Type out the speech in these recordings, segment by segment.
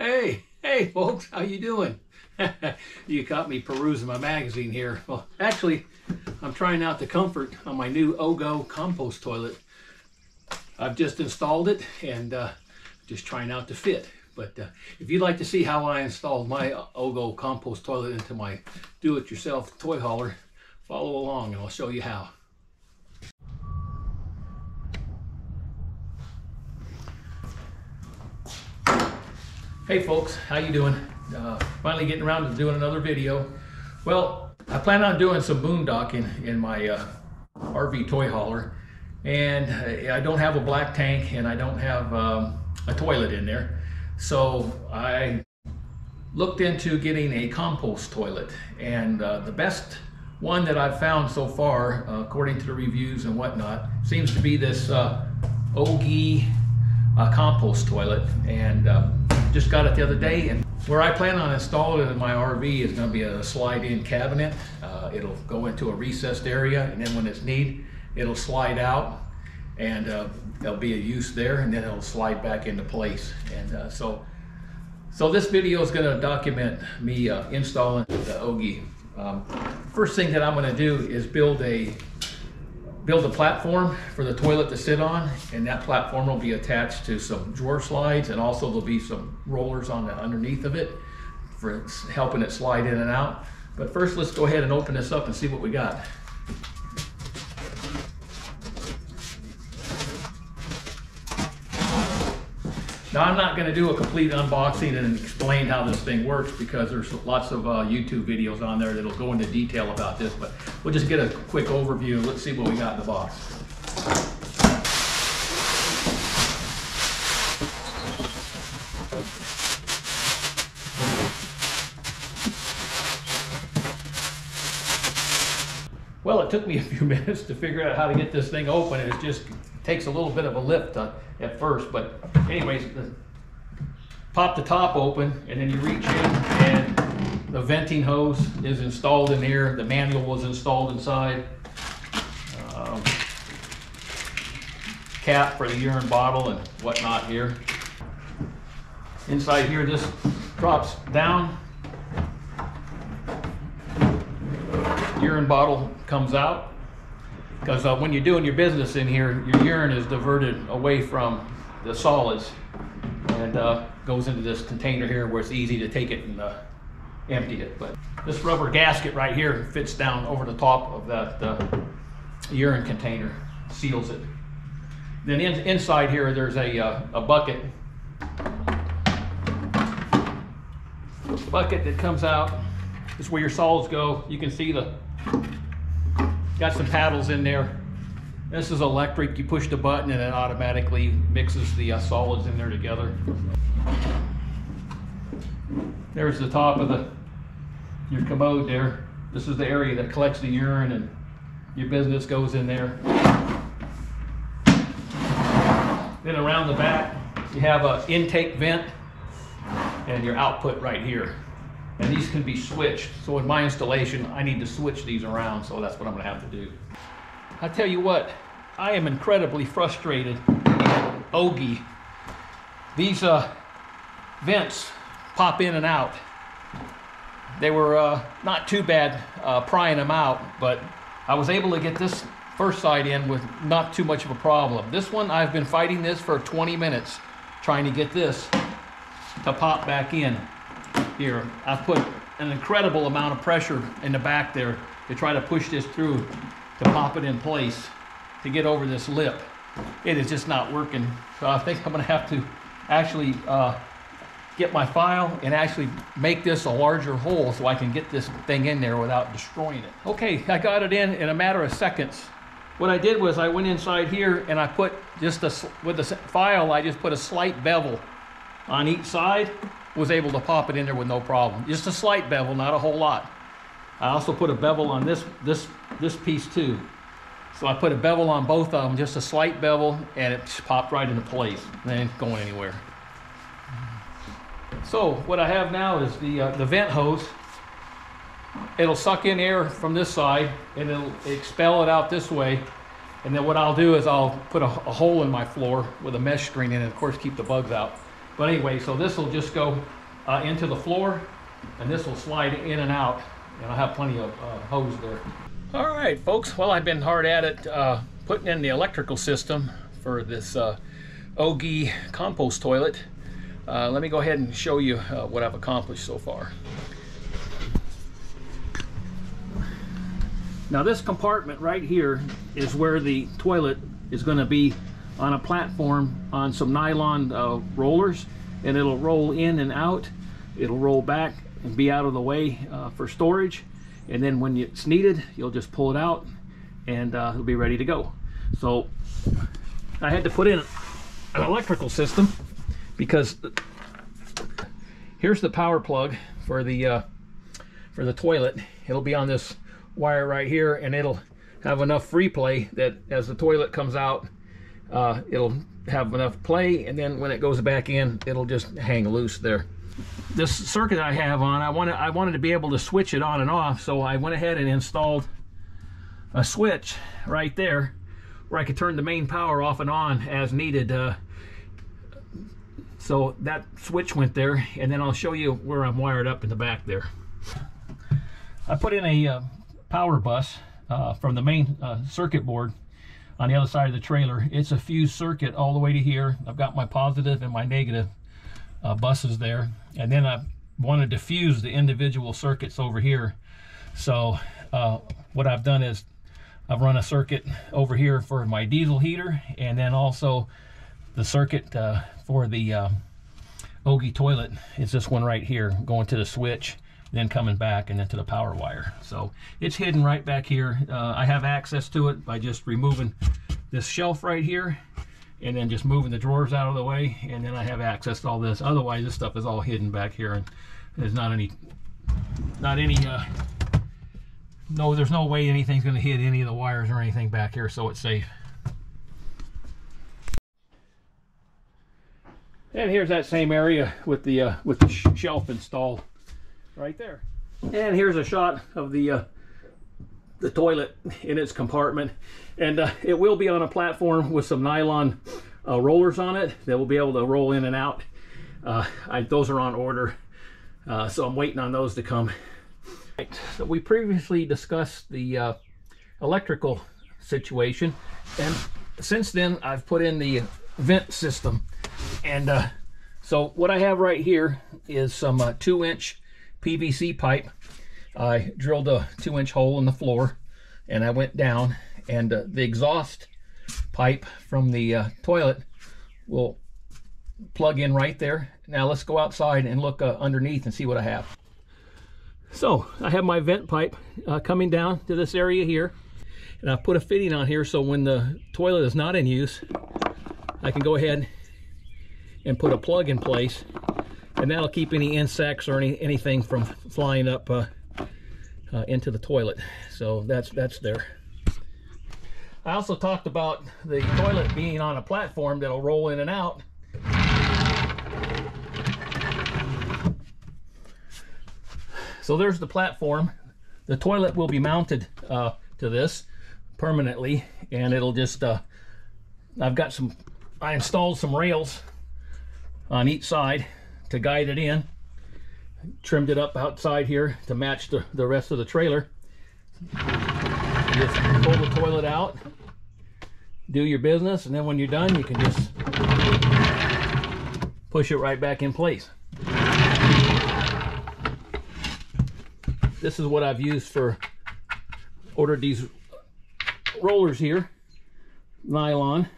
Hey folks, how you doing? You caught me perusing my magazine here. Well, actually, I'm trying out the comfort on my new Ogo Compost Toilet. I've just installed it and just trying out the fit. But if you'd like to see how I installed my Ogo Compost Toilet into my do-it-yourself toy hauler, follow along and I'll show you how. Hey folks, how you doing? Finally getting around to doing another video. Well, I plan on doing some boondocking in my RV toy hauler, and I don't have a black tank and I don't have a toilet in there. So I looked into getting a compost toilet, and the best one that I've found so far, according to the reviews and whatnot, seems to be this Ogo Compost Toilet, and just got it the other day. And where I plan on installing it in my RV is going to be a slide-in cabinet. It'll go into a recessed area, and then when it's needed, it'll slide out, and there'll be a use there, and then it'll slide back into place. And so this video is going to document me installing the Ogo. First thing that I'm going to do is build a platform for the toilet to sit on, and that platform will be attached to some drawer slides, and also there'll be some rollers on the underneath of it for helping it slide in and out. But first, let's go ahead and open this up and see what we got. Now, I'm not going to do a complete unboxing and explain how this thing works, because there's lots of YouTube videos on there that'll go into detail about this, but we'll just get a quick overview. Let's see what we got in the box. Well, it took me a few minutes to figure out how to get this thing open. It just takes a little bit of a lift at first, but anyways, pop the top open, and then you reach in, and the venting hose is installed in here. The manual was installed inside. Cap for the urine bottle and whatnot here. Inside here, this drops down. Urine bottle comes out, because when you're doing your business in here, your urine is diverted away from the solids and goes into this container here where it's easy to take it and empty it. But this rubber gasket right here fits down over the top of that urine container, seals it. Then inside here, there's a bucket. Bucket that comes out. This is where your solids go. You can see got some paddles in there. This is electric. You push the button and it automatically mixes the solids in there together. There's the top of your commode there. This is the area that collects the urine, and your business goes in there. Then around the back, you have an intake vent and your output right here. And these can be switched. So in my installation, I need to switch these around, so that's what I'm gonna have to do. I tell you what, I am incredibly frustrated at Ogo. These vents pop in and out. They were not too bad prying them out, but I was able to get this first side in with not too much of a problem. This one, I've been fighting this for 20 minutes, trying to get this to pop back in. Here, I've put an incredible amount of pressure in the back there to try to push this through to pop it in place to get over this lip. It is just not working. So I think I'm gonna have to actually get my file and actually make this a larger hole so I can get this thing in there without destroying it. Okay, I got it in a matter of seconds. What I did was I went inside here and I put just with the file, I just put a slight bevel on each side. Was able to pop it in there with no problem. Just a slight bevel, not a whole lot. I also put a bevel on this piece too. So I put a bevel on both of them, just a slight bevel, and it popped right into place. It ain't going anywhere. So what I have now is the vent hose. It'll suck in air from this side, and it'll expel it out this way. And then what I'll do is I'll put a hole in my floor with a mesh screen in it, and of course keep the bugs out. But anyway, so this will just go into the floor, and this will slide in and out, and I'll have plenty of hose there. All right, folks, well, I've been hard at it putting in the electrical system for this Ogo Compost Toilet. Let me go ahead and show you what I've accomplished so far. Now this compartment right here is where the toilet is going to be on a platform on some nylon rollers, and it'll roll in and out. It'll roll back and be out of the way for storage, and then when it's needed, you'll just pull it out and it'll be ready to go. So I had to put in an electrical system because here's the power plug for the toilet. It'll be on this wire right here, and it'll have enough free play that as the toilet comes out, it'll have enough play, and then when it goes back in, it'll just hang loose there. This circuit I have on, I wanted to be able to switch it on and off, so I went ahead and installed a switch right there where I could turn the main power off and on as needed. So that switch went there, and then I'll show you where I'm wired up in the back there. I put in a power bus from the main circuit board on the other side of the trailer. It's a fused circuit all the way to here. I've got my positive and my negative buses there, and then I wanted to fuse the individual circuits over here. So what I've done is I've run a circuit over here for my diesel heater, and then also the circuit for the Ogo toilet is this one right here, going to the switch, then coming back and then to the power wire. So it's hidden right back here. I have access to it by just removing this shelf right here and then just moving the drawers out of the way, and then I have access to all this. Otherwise this stuff is all hidden back here, and there's there's no way anything's going to hit any of the wires or anything back here, so it's safe. And here's that same area with the shelf installed right there. And here's a shot of the toilet in its compartment, and it will be on a platform with some nylon rollers on it that will be able to roll in and out. Those are on order, so I'm waiting on those to come. Right, so we previously discussed the electrical situation, and since then I've put in the vent system. And so what I have right here is some 2-inch PVC pipe. I drilled a 2-inch hole in the floor, and I went down, and the exhaust pipe from the toilet will plug in right there. Now let's go outside and look underneath and see what I have. So I have my vent pipe coming down to this area here, and I've put a fitting on here so when the toilet is not in use, I can go ahead and put a plug in place, and that'll keep any insects or anything from flying up into the toilet. So that's there. I also talked about the toilet being on a platform that'll roll in and out. So there's the platform. The toilet will be mounted to this permanently, and it'll just I installed some rails on each side to guide it in. Trimmed it up outside here to match the rest of the trailer. You just pull the toilet out, do your business, and then when you're done, you can just push it right back in place. This is what I've used for ordered these rollers here, nylon.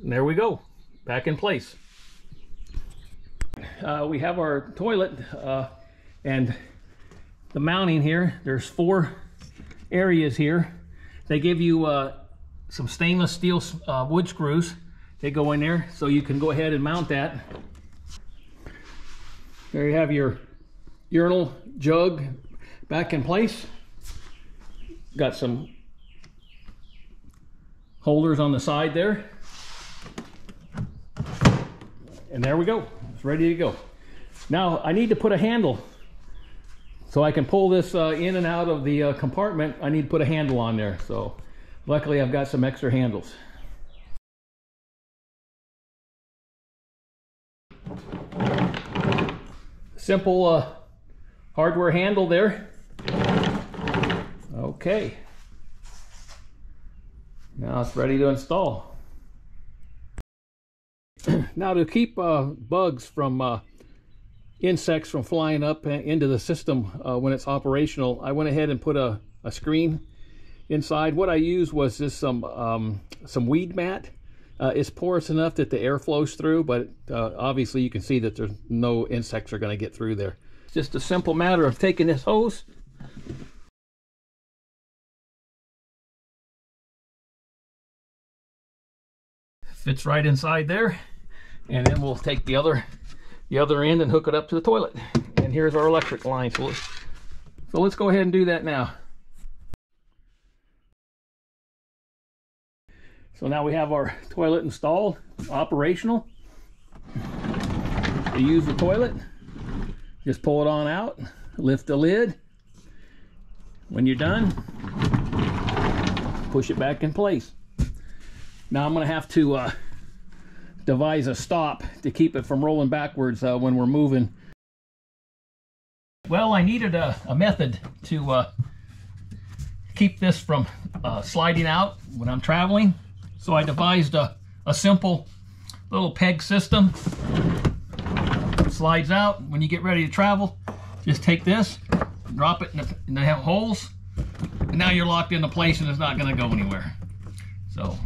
And there we go, back in place. We have our toilet and the mounting here. There's 4 areas here. They give you some stainless steel wood screws. They go in there, so you can go ahead and mount that. There you have your urinal jug back in place. Got some holders on the side there. And there we go, it's ready to go. Now I need to put a handle so I can pull this in and out of the compartment. I need to put a handle on there, so luckily I've got some extra handles. simple hardware handle there. Okay. Now it's ready to install. Now to keep bugs from insects from flying up into the system when it's operational, I went ahead and put a screen inside. What I used was just some weed mat. It's porous enough that the air flows through, but obviously you can see that there's no insects are going to get through there. It's just a simple matter of taking this hose, fits right inside there, and then we'll take the other end and hook it up to the toilet. And here's our electric line. So let's go ahead and do that now. So now we have our toilet installed, operational. To use the toilet, just pull it on out, lift the lid. When you're done, push it back in place. Now I'm going to have to devise a stop to keep it from rolling backwards when we're moving. Well, I needed a method to keep this from sliding out when I'm traveling. So I devised a simple little peg system. It slides out. When you get ready to travel, just take this, drop it in the holes, and now you're locked into place and it's not going to go anywhere. So